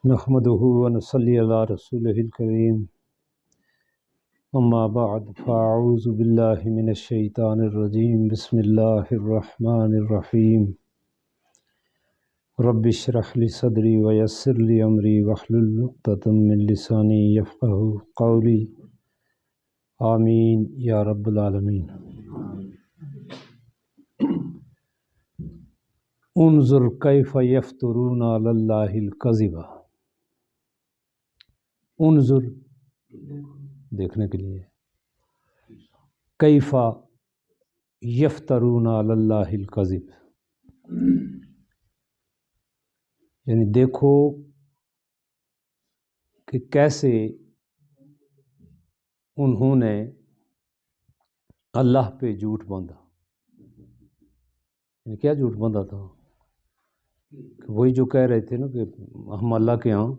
نحمده ونصلي على رسوله الكريم أما بعد فأعوذ بالله من الشيطان الرجيم بسم الله الرحمن الرحيم رب اشرح لي صدري ويسر لي أمري واحلل عقدة من لساني يفقهوا قولي آمين يا رب العالمين. انظر كيف يفترون على الله الكذب. انظر دیکھنے کے لیے، کیف یفترون علی اللہ الکذب، یعنی دیکھو کہ کیسے انہوں نے اللہ پہ جھوٹ باندھا. یعنی کیا جھوٹ باندھا تھا؟ کہ وہی جو کہہ رہے تھے نا کہ ہم اللہ کے ہاں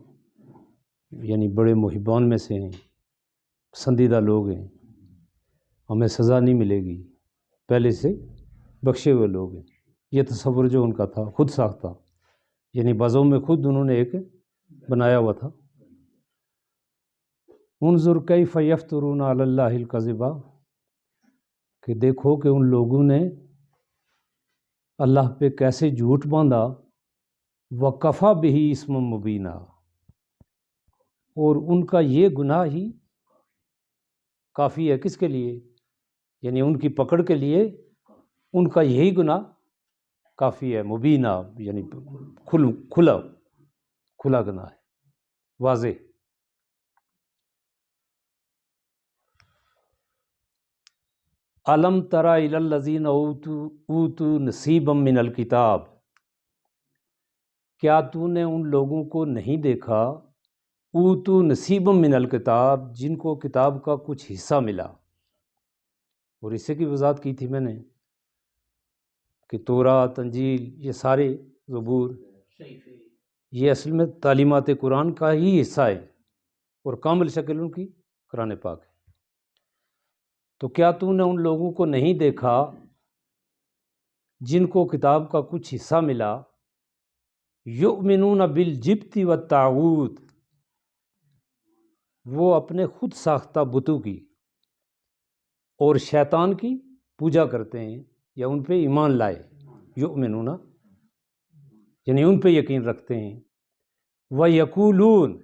یعنی بڑے محبان میں سے ہیں، پسندیدہ لوگ ہیں، ہمیں سزا نہیں ملے گی، پہلے سے بخشے ہوئے لوگ ہیں. یہ تصور جو ان کا تھا خود ساختہ، یعنی بعضوں میں خود انہوں نے ایک بنایا ہوا تھا. انظر کیف یفترون علی اللہ الکذب، کہ دیکھو کہ ان لوگوں نے اللہ پہ کیسے جھوٹ باندھا. وکفیٰ بہ اسما مبینا، اور ان کا یہ گناہ ہی کافی ہے کس کے لیے؟ یعنی ان کی پکڑ کے لیے ان کا یہی گناہ کافی ہے. مبینہ یعنی کھلا گناہ ہے، واضح. الم تری الی الذین اوتوا نصیبا من الکتاب، کیا تو نے ان لوگوں کو نہیں دیکھا اوتوا نصیبا من الکتاب، جن کو کتاب کا کچھ حصہ ملا. اور اسے کی وضاحت کی تھی میں نے کہ تورات، انجیل، یہ سارے زبور یہ اصل میں تعلیمات قرآن کا ہی حصہ ہے اور کامل شکل ان کی قرآن پاک ہے. تو کیا تو نے ان لوگوں کو نہیں دیکھا جن کو کتاب کا کچھ حصہ ملا، یؤمنون بالجبت والطاغوت، وہ اپنے خود ساختہ بتوں کی اور شیطان کی پوجا کرتے ہیں یا ان پہ ایمان لائے. یؤمنون یعنی ان پہ یقین رکھتے ہیں. وَيَقُولُونَ،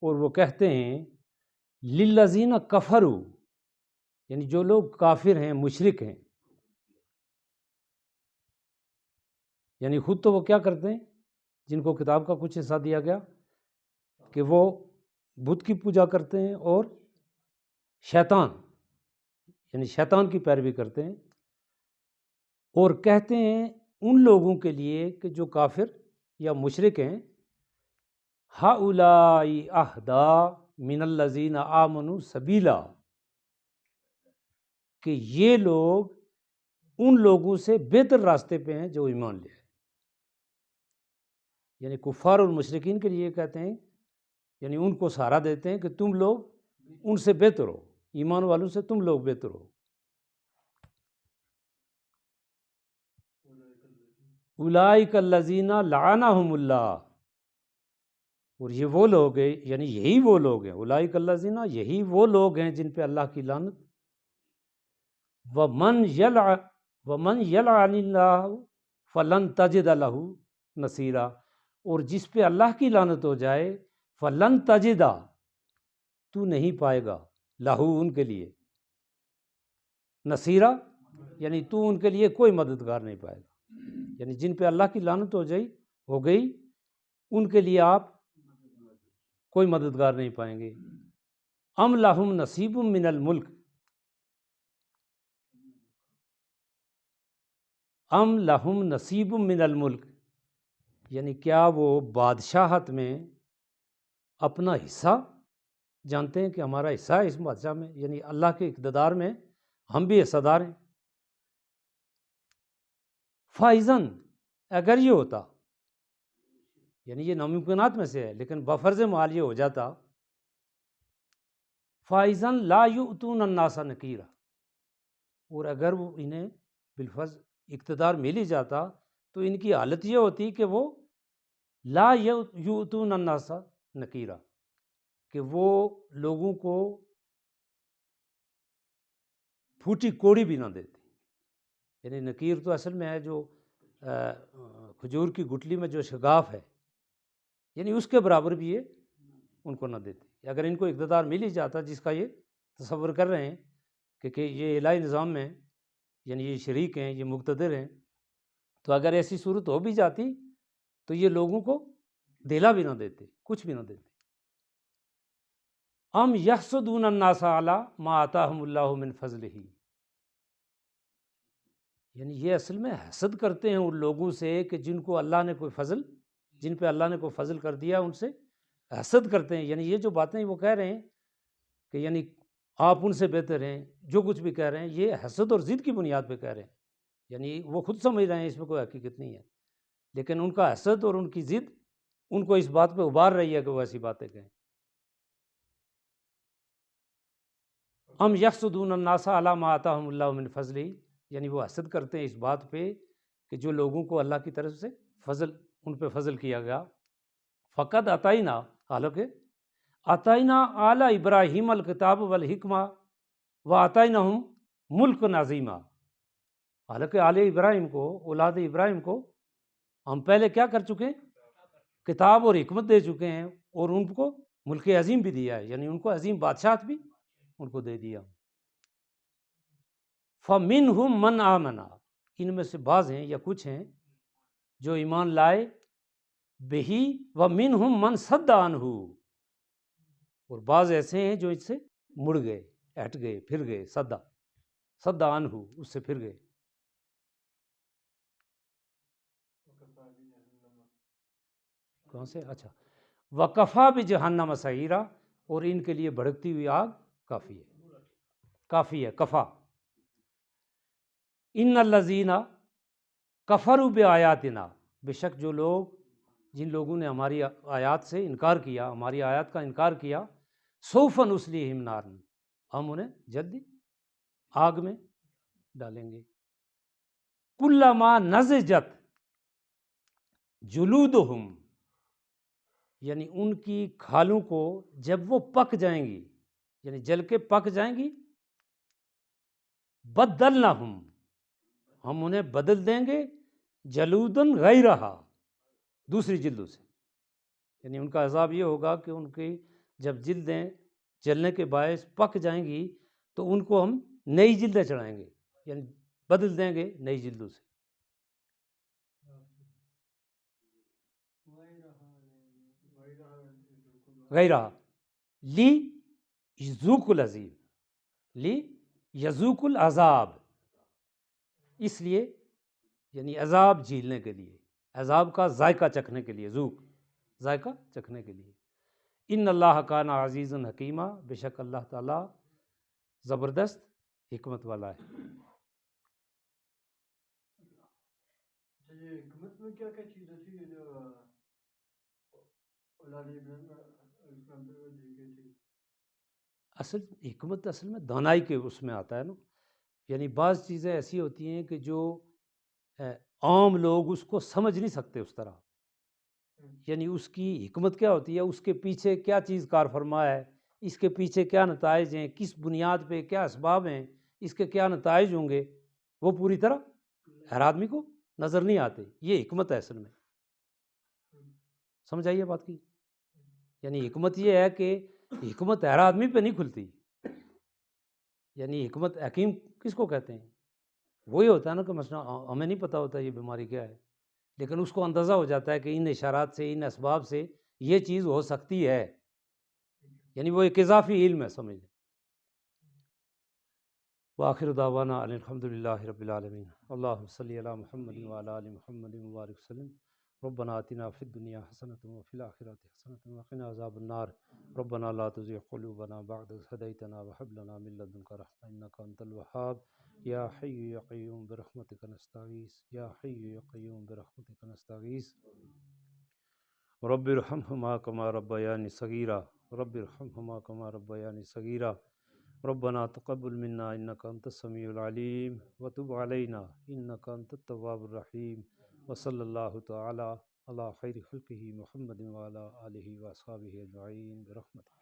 اور وہ کہتے ہیں لِلَّذِينَ كَفَرُوا، یعنی جو لوگ کافر ہیں، مشرک ہیں، یعنی خود تو وہ کیا کرتے ہیں جن کو کتاب کا کچھ حصہ دیا گیا کہ وہ بت کی پوجا کرتے ہیں اور شیطان یعنی شیطان کی پیروی کرتے ہیں. اور کہتے ہیں ان لوگوں کے لیے کہ جو کافر یا مشرک ہیں، ہؤلاء اہدی من الذین آمنوا سبیلا، کہ یہ لوگ ان لوگوں سے بہتر راستے پہ ہیں جو ایمان لے. یعنی کفار اور مشرکین کے لیے کہتے ہیں، یعنی ان کو سہارا دیتے ہیں کہ تم لوگ ان سے بہتر ہو، ایمان والوں سے تم لوگ بہتر ہو. اولئک الذین لعنہم اللہ، اور یہ وہ لوگ ہیں، یعنی یہی وہ لوگ ہیں، اولئک الذین، یہی وہ لوگ ہیں جن پہ اللہ کی لعنت. ومن یلعن اللہ فلن تجد لہ نصیرا، اور جس پہ اللہ کی لعنت ہو جائے فلن تجدا، تو نہیں پائے گا لہو ان کے لیے نصیرا، یعنی تو ان کے لیے کوئی مددگار نہیں پائے گا. یعنی جن پہ اللہ کی لعنت ہو گئی ان کے لیے آپ کوئی مددگار نہیں پائیں گے. ام لہم نصیب من الملک، ام لہم نصیب من الملک، یعنی کیا وہ بادشاہت میں اپنا حصہ جانتے ہیں کہ ہمارا حصہ ہے اس بادشاہ میں، یعنی اللہ کے اقتدار میں ہم بھی حصہ دار ہیں. فائزن، اگر یہ ہوتا، یعنی یہ ناممکنات میں سے ہے لیکن بفرض محال یہ ہو جاتا، فائزن لا یؤتون الناس نکیرا، اور اگر وہ انہیں بالفرض اقتدار مل ہی جاتا تو ان کی حالت یہ ہوتی کہ وہ لا یؤتون الناس نکیرا، کہ وہ لوگوں کو پھوٹی کوڑی بھی نہ دیتے. یعنی نکیر تو اصل میں ہے جو کھجور کی گٹلی میں جو شگاف ہے، یعنی اس کے برابر بھی یہ ان کو نہ دیتے. اگر ان کو اقتدار مل ہی جاتا جس کا یہ تصور کر رہے ہیں کہ یہ الہی نظام میں یعنی یہ شریک ہیں، یہ مقتدر ہیں، تو اگر ایسی صورت ہو بھی جاتی تو یہ لوگوں کو دلا بھی نہ دیتے، کچھ بھی نہ دیتے. ام یحسدون الناس علی ما آتاہم اللہ من فضلہ، یعنی یہ اصل میں حسد کرتے ہیں ان لوگوں سے کہ جن کو اللہ نے کوئی فضل، جن پہ اللہ نے کوئی فضل کر دیا، ان سے حسد کرتے ہیں. یعنی یہ جو باتیں وہ کہہ رہے ہیں کہ یعنی آپ ان سے بہتر ہیں، جو کچھ بھی کہہ رہے ہیں یہ حسد اور ضد کی بنیاد پہ کہہ رہے ہیں. یعنی وہ خود سمجھ رہے ہیں اس میں کوئی حقیقت نہیں ہے، لیکن ان کا حسد اور ان کی ضد ان کو اس بات پہ ابھار رہی ہے کہ وہ ایسی باتیں کہیں. ام یحسدون الناس علی ما آتاہم اللہ من فضلہ، یعنی وہ حسد کرتے ہیں اس بات پہ کہ جو لوگوں کو اللہ کی طرف سے فضل، ان پہ فضل کیا گیا. فقد عطینا، حالانکہ عطینا آل ابراہیم الکتاب والحکمہ وآتیناہم ملک عظیما، حالانکہ آل ابراہیم کو، اولاد ابراہیم کو ہم پہلے کیا کر چکے ہیں؟ کتاب اور حکمت دے چکے ہیں، اور ان کو ملک عظیم بھی دیا ہے، یعنی ان کو عظیم بادشاہت بھی ان کو دے دیا. فَمِنْهُمْ مَنْ آمَنَ، ان میں سے بعض ہیں یا کچھ ہیں جو ایمان لائے، بہی وَمِنْهُمْ مَنْ صَدَّ عَنْهُ، اور بعض ایسے ہیں جو اس سے مڑ گئے، ہٹ گئے، پھر گئے. صد عنہ، اس سے پھر گئے. کہاں سے؟ اچھا، وَكَفَى بِجَهَنَّمَ سَعِيرًا، اور ان کے لیے بھڑکتی ہوئی آگ کافی ہے، کافی ہے. کفا، ان الذین کفروا بآیاتنا، بے شک جو لوگ، جن لوگوں نے ہماری آیات سے انکار کیا، ہماری آیات کا انکار کیا، سوف نصلیہم نارا، ہم انہیں جلدی آگ میں ڈالیں گے. کلما نضجت جلودہم، یعنی ان کی کھالوں کو جب وہ پک جائیں گی، یعنی جل کے پک جائیں گی، بدلناہم، ہم انہیں بدل دیں گے، جلودن غیرہا، دوسری جلدوں سے. یعنی ان کا عذاب یہ ہوگا کہ ان کی جب جلدیں جلنے کے باعث پک جائیں گی تو ان کو ہم نئی جلدیں چڑھائیں گے، یعنی بدل دیں گے نئی جلدوں سے. غیرہ لی یذوق العذاب، لی یذوق العذاب، اس لیے یعنی عذاب جھیلنے کے لیے، عذاب کا ذائقہ چکھنے کے لیے، ذوق ذائقہ چکھنے کے لیے. ان اللہ کان عزیزا حکیمہ، بے شک اللہ تعالیٰ زبردست حکمت والا ہے. یہ حکمت میں کیا کیا چیزیں تھی جو اولاد ابراہیم پر دی گئی تھی؟ اصل حکمت اصل میں دانائی کے اس میں آتا ہے نا، یعنی بعض چیزیں ایسی ہوتی ہیں کہ جو عام لوگ اس کو سمجھ نہیں سکتے اس طرح. یعنی اس کی حکمت کیا ہوتی ہے، اس کے پیچھے کیا چیز کار فرما ہے، اس کے پیچھے کیا نتائج ہیں، کس بنیاد پہ کیا اسباب ہیں، اس کے کیا نتائج ہوں گے، وہ پوری طرح ہر آدمی کو نظر نہیں آتے. یہ حکمت ہے اصل میں. سمجھ آئیے بات کی؟ یعنی حکمت یہ ہے کہ حکمت ہر آدمی پہ نہیں کھلتی. یعنی حکمت، حکیم کس کو کہتے ہیں؟ وہی ہوتا ہے نا کہ مثلا ہمیں نہیں پتہ ہوتا یہ بیماری کیا ہے، لیکن اس کو اندازہ ہو جاتا ہے کہ ان اشارات سے، ان اسباب سے یہ چیز ہو سکتی ہے. یعنی وہ ایک اضافی علم ہے، سمجھ لیں. وآخر دعوانا ان الحمد للہ رب العالمین. اللہم صلی علی محمد وعلی آل محمد وبارک وسلم. ربنا آتنا فی الدنیا حسنۃ وفی الآخرۃ حسنۃ وقنا عذاب النار. ربنا لا تزغ قلوبنا بعد إذ هديتنا وهب لنا من لدنك رحمة إنك أنت الوهاب. یا حی یا قیوم برحمتک نستغیث، یا حی یا قیوم برحمتک نستغیث. رب ارحمهما كما ربياني صغيرا، رب ارحمهما كما ربياني صغيرا. ربنا تقبل منا إنك أنت السميع العليم وتب علينا إنك أنت التواب الرحيم. وصلى الله تعالى اللہ خیر خلقہ محمد وعلی آلہ و اصحابہ اجمعین برحمتہ